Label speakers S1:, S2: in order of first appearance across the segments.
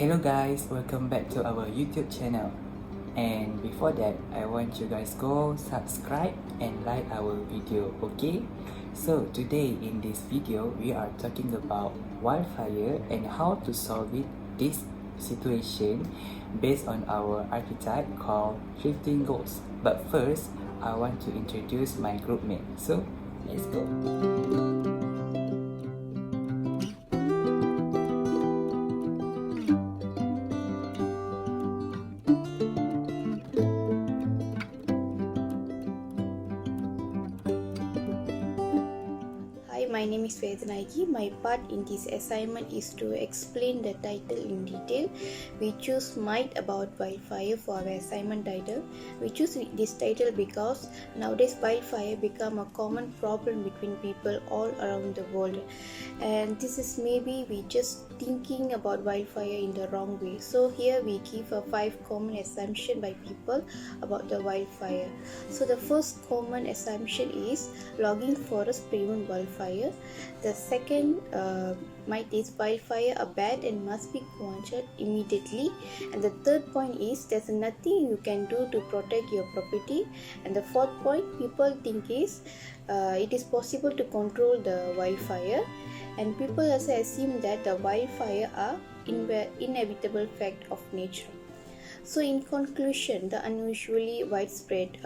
S1: Hello guys, welcome back to our YouTube channel. And before that, I want you guys go subscribe and like our video, okay? So today in this video, we are talking about wildfire and how to solve this situation based on our archetype called Drifting Ghosts. But first, I want to introduce my group mate. So let's go.
S2: Hi, my name is Vedanaiki. My part in this assignment is to explain the title in detail. We choose Might About Wildfire for our assignment title. We choose this title because nowadays wildfire become a common problem between people all around the world. And this is maybe we just thinking about wildfire in the wrong way. So here we give a 5 common assumption by people about the wildfire. So the first common assumption is logging forest prevent wildfire. The second might is wildfire are bad and must be quenched immediately. And the third point is there's nothing you can do to protect your property. And the fourth point people think is it is possible to control the wildfire. And people also assume that the wildfire are inevitable fact of nature. So in conclusion, the unusually widespread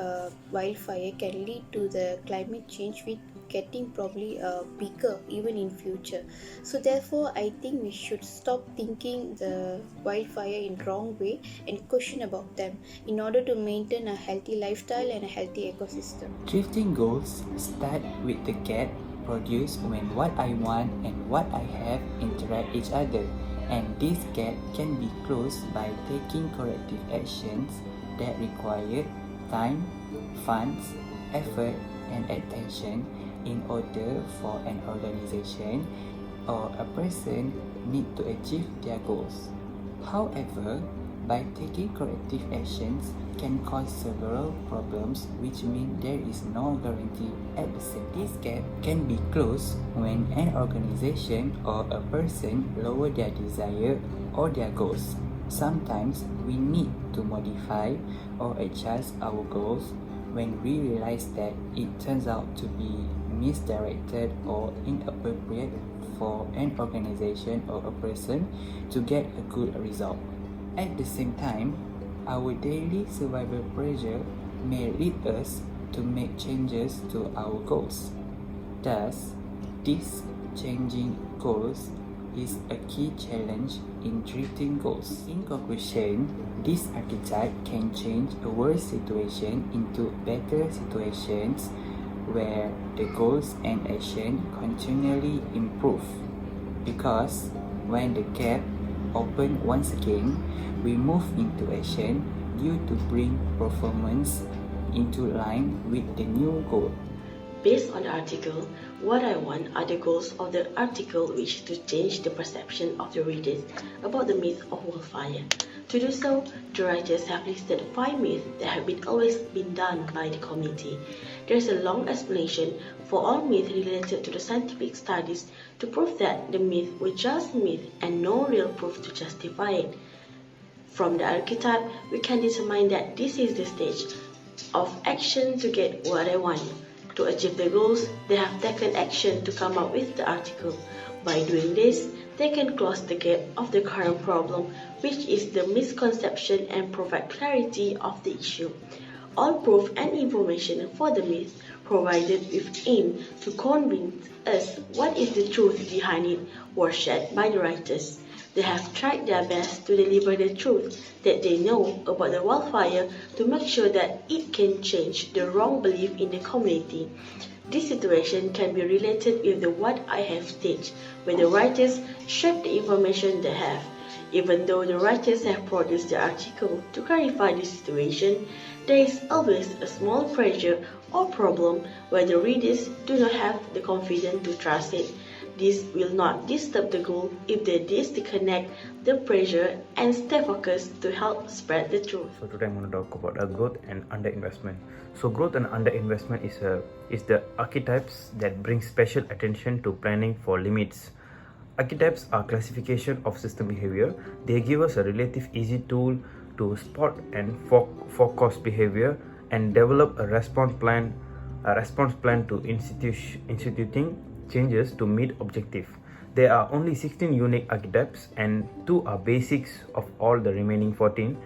S2: wildfire can lead to the climate change with getting probably bigger even in future. So therefore, I think we should stop thinking the wildfire in wrong way and question about them in order to maintain a healthy lifestyle and a healthy ecosystem.
S1: Drifting goals start with the gap produced when what I want and what I have interact each other, and this gap can be closed by taking corrective actions that require time, funds, effort, and attention in order for an organization or a person need to achieve their goals. However, by taking corrective actions can cause several problems, which mean there is no guarantee at the same. This gap can be closed when an organization or a person lower their desire or their goals. Sometimes we need to modify or adjust our goals when we realize that it turns out to be misdirected or inappropriate for an organization or a person to get a good result. At the same time, our daily survival pressure may lead us to make changes to our goals. Thus, this changing goals is a key challenge in drifting goals. In conclusion, this archetype can change a worse situation into better situations where the goals and action continually improve. Because when the gap open once again, we move into action due to bring performance into line with the new goal.
S3: Based on the article, what I want are the goals of the article, which is to change the perception of the readers about the myth of wildfire. To do so, the writers have listed 5 myths that have always been done by the community. There is a long explanation for all myths related to the scientific studies to prove that the myths were just myths and no real proof to justify it. From the archetype, we can determine that this is the stage of action to get what I want. To achieve the goals, they have taken action to come up with the article. By doing this, they can close the gap of the current problem, which is the misconception, and provide clarity of the issue. All proof and information for the myth provided with aim to convince us what is the truth behind it were shared by the writers. They have tried their best to deliver the truth that they know about the wildfire to make sure that it can change the wrong belief in the community. This situation can be related with the what I have stage, where the writers shape the information they have. Even though the writers have produced the article to clarify the situation, there is always a small pressure or problem where the readers do not have the confidence to trust it. This will not disturb the goal if they disconnect the pressure and stay focused to help spread the truth.
S4: So today I'm going to talk about growth and underinvestment. So growth and underinvestment is the archetypes that bring special attention to planning for limits Archetypes are classification of system behavior. They give us a relative easy tool to spot and forecast behavior and develop a response plan to instituting changes to meet objective. There are only 16 unique archetypes and 2 are basics of all the remaining 14,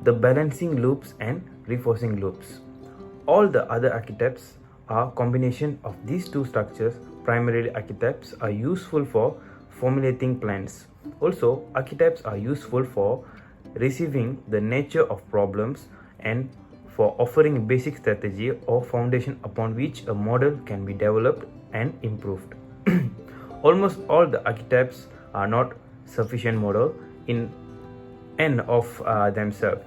S4: the balancing loops and reinforcing loops. All the other archetypes are combination of these 2 structures. Primarily, archetypes are useful for formulating plans. Also, archetypes are useful for receiving the nature of problems and for offering basic strategy or foundation upon which a model can be developed and improved. Almost all the archetypes are not sufficient model in and of themselves.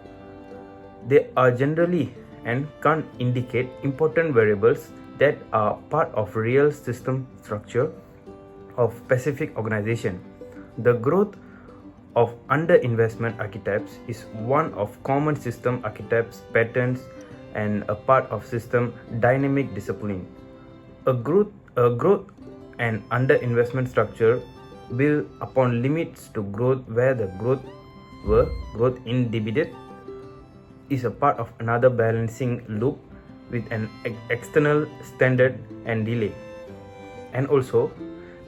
S4: They are generally and can indicate important variables that are part of real system structure of specific organization. The growth of underinvestment archetypes is one of common system archetypes patterns and a part of system dynamic discipline. A growth and underinvestment structure build upon limits to growth where the growth inhibited is a part of another balancing loop with an external standard and delay. And also,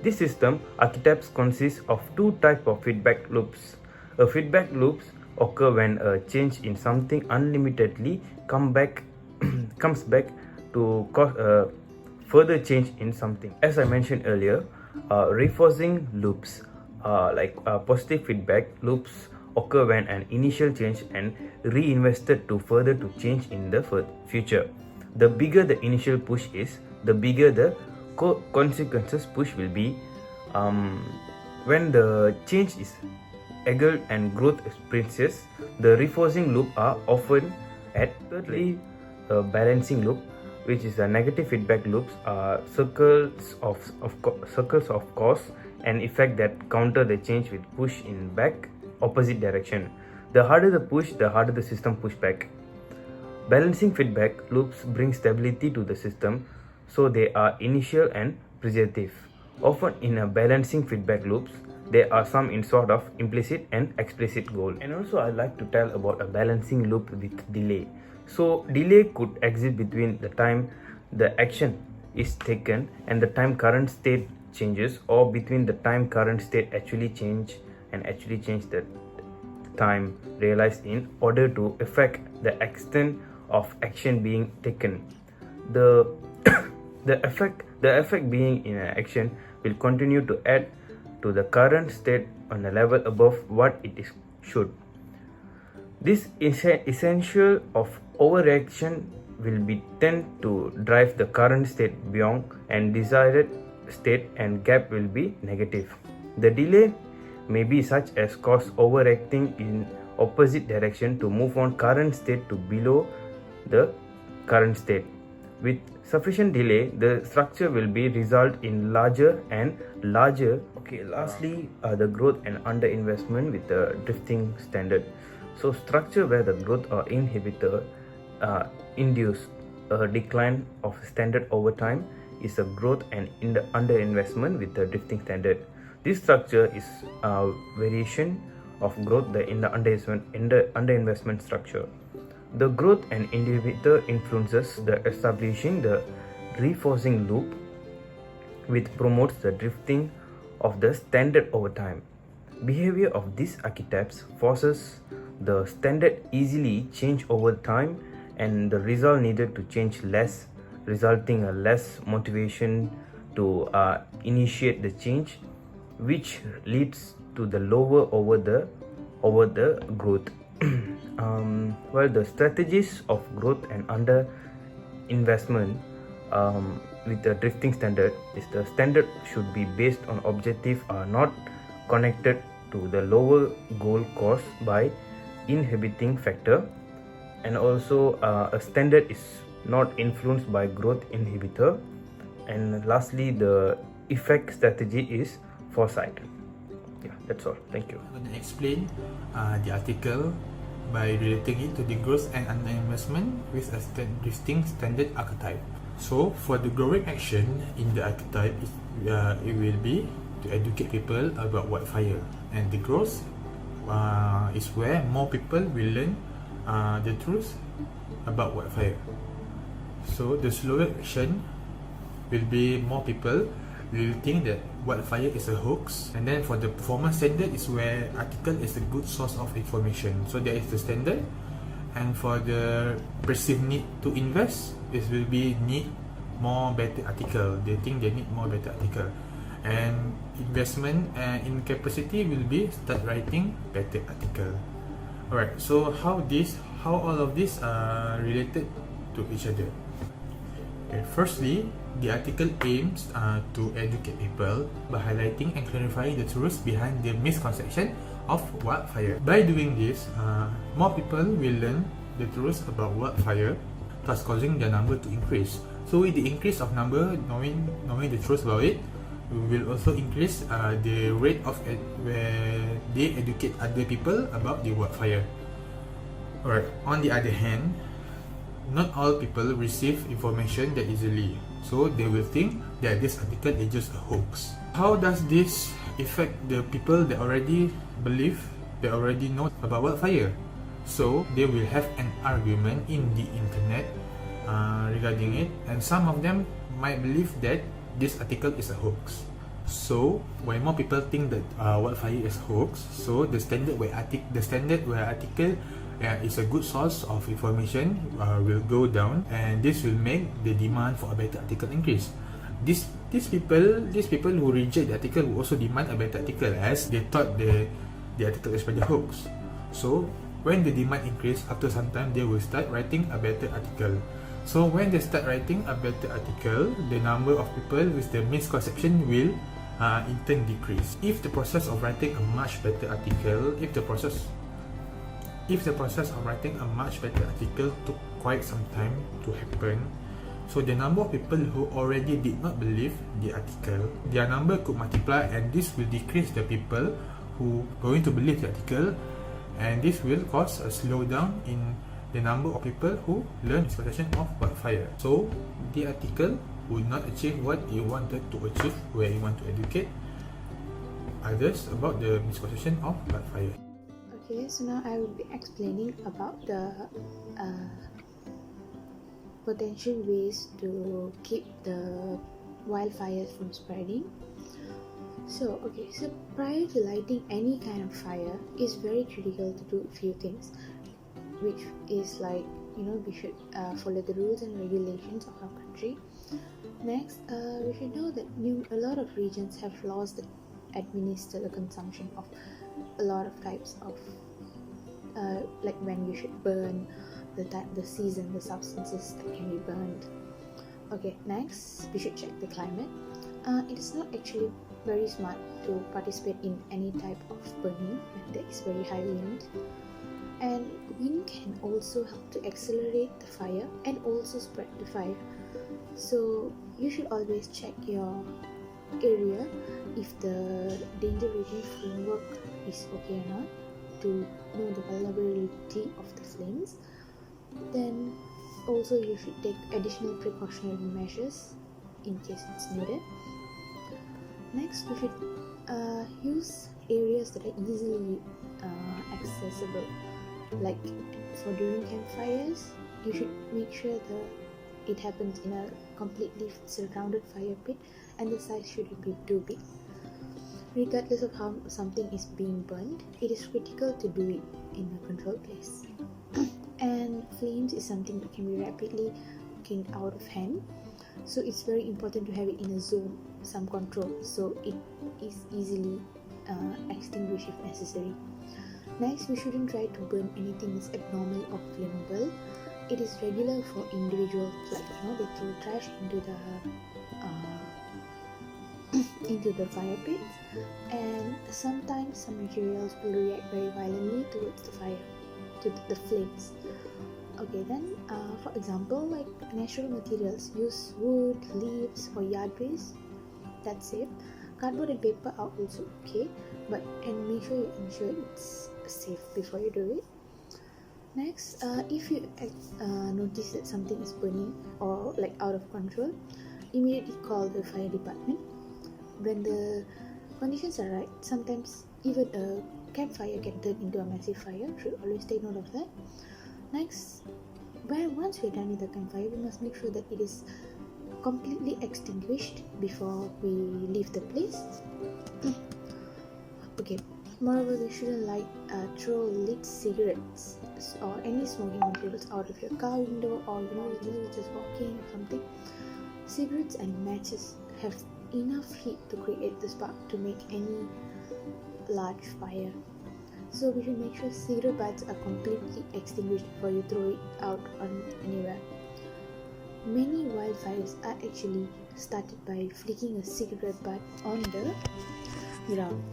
S4: this system archetypes consist of 2 types of feedback loops. A feedback loops occur when a change in something unlimitedly comes back to cause a further change in something. As I mentioned earlier, reinforcing loops like positive feedback loops occur when an initial change and reinvested to further to change in the future. The bigger the initial push is, the bigger the consequences push will be. When the change is agile and growth experiences, the reinforcing loop are often at. Thirdly, a balancing loop, which is a negative feedback loops, are circles of cause and effect that counter the change with push in back opposite direction. The harder the push, the harder the system push back. Balancing feedback loops bring stability to the system, so they are initial and preservative. Often in a balancing feedback loops, there are some in sort of implicit and explicit goal. And also I like to tell about a balancing loop with delay. So delay could exist between the time the action is taken and the time current state changes, or between the time current state actually change the time realized in order to affect the extent of action being taken. The effect being in an action will continue to add to the current state on a level above what it is should. This essential of overreaction will be tend to drive the current state beyond and desired state, and gap will be negative. The delay may be such as cause overreacting in opposite direction to move on current state to below the current state. With sufficient delay, the structure will be result in larger and larger. Okay, lastly, the growth and underinvestment with the drifting standard. So structure where the growth or inhibitor induce a decline of standard over time is a growth and underinvestment with the drifting standard. This structure is a variation of growth in the underinvestment structure. The growth and inhibitor influences the establishing the reinforcing loop, which promotes the drifting of the standard over time. Behavior of these archetypes forces the standard easily change over time, and the result needed to change less, resulting a less motivation to initiate the change, which leads to the lower over the growth. Well, the strategies of growth and under investment with the drifting standard is the standard should be based on objective are not connected to the lower goal caused by inhibiting factor, and also a standard is not influenced by growth inhibitor. And lastly, the effect strategy is foresight. Yeah, that's all. Thank you.
S5: I'm going to explain the article by relating it to the growth and underinvestment with a drifting standard archetype. So for the growing action in the archetype, it will be to educate people about wildfire, and the growth is where more people will learn the truth about wildfire. So the slower action will be more people will think that wildfire is a hoax. And then for the performance standard is where article is a good source of information. So that is the standard. And for the perceived need to invest, this will be need more better article. They think they need more better article. And investment in capacity will be start writing better article. Alright, so how all of this are related to each other? Okay, firstly, the article aims to educate people by highlighting and clarifying the truth behind the misconception of wildfire. By doing this, more people will learn the truth about wildfire, thus causing their number to increase. So with the increase of number, knowing the truth about it, we will also increase the rate of where they educate other people about the wildfire. Alright, on the other hand, not all people receive information that easily, so they will think that this article is just a hoax. How does this affect the people that already believe, that already know about wildfire? So they will have an argument in the internet regarding it, and some of them might believe that this article is a hoax. So when more people think that wildfire is hoax, so the standard where article is a good source of information will go down, and this will make the demand for a better article increase. These people who reject the article will also demand a better article, as they thought the article is pretty hoax. So when the demand increase, after some time they will start writing a better article. So when they start writing a better article, the number of people with the misconception will in turn decrease. If the process of writing a much better article, if the process of writing a much better article took quite some time to happen, so the number of people who already did not believe the article, their number could multiply, and this will decrease the people who going to believe the article, and this will cause a slowdown in the number of people who learn misconception of wildfire. So the article would not achieve what it wanted to achieve, where it want to educate others about the misconception of wildfire.
S2: Okay, so now I will be explaining about the potential ways to keep the wildfires from spreading. So prior to lighting any kind of fire, it's very critical to do a few things, which is like, we should follow the rules and regulations of our country. Next, we should know that a lot of regions have laws that administer the consumption of a lot of types of like when you should burn, the season, the substances that can be burned. Okay, next we should check the climate. It is not actually very smart to participate in any type of burning when there is very high wind, and wind can also help to accelerate the fire and also spread the fire. So you should always check your area if the danger rating framework is okay or not, to know the vulnerability of the flames. Then also you should take additional precautionary measures in case it's needed. Next, we should use areas that are easily accessible, like for during campfires you should make sure that it happens in a completely surrounded fire pit, and the size shouldn't be too big. Regardless of how something is being burned, it is critical to do it in a controlled place. And flames is something that can be rapidly getting out of hand, so it's very important to have it in a zone, some control, so it is easily extinguished if necessary. Next, we shouldn't try to burn anything that's abnormal or flammable. It is regular for individuals, like they throw trash into the fire pits, and sometimes some materials will react very violently towards the fire, to the flames. Okay, then for example, like natural materials, use wood, leaves, or yard waste. That's safe. Cardboard and paper are also okay, but make sure you ensure it's safe before you do it. Next, if you notice that something is burning or like out of control, immediately call the fire department. When the conditions are right, sometimes even a campfire can turn into a massive fire. Should always take note of that. Next, once we're done with the campfire, we must make sure that it is completely extinguished before we leave the place. Okay. Moreover, we shouldn't throw lit cigarettes or any smoking materials out of your car window, or you're just walking or something. Cigarettes and matches have enough heat to create the spark to make any large fire. So we should make sure cigarette butts are completely extinguished before you throw it out on anywhere. Many wildfires are actually started by flicking a cigarette butt on the ground,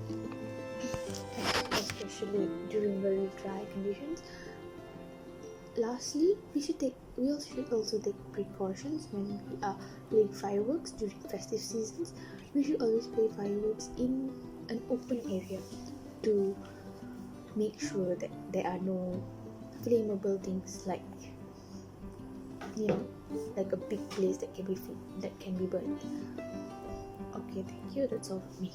S2: especially during very dry conditions. Lastly, we should also take precautions when we are playing fireworks during festive seasons. We should always play fireworks in an open area to make sure that there are no flammable things like a big place that can be burned. Okay, thank you. That's all for me.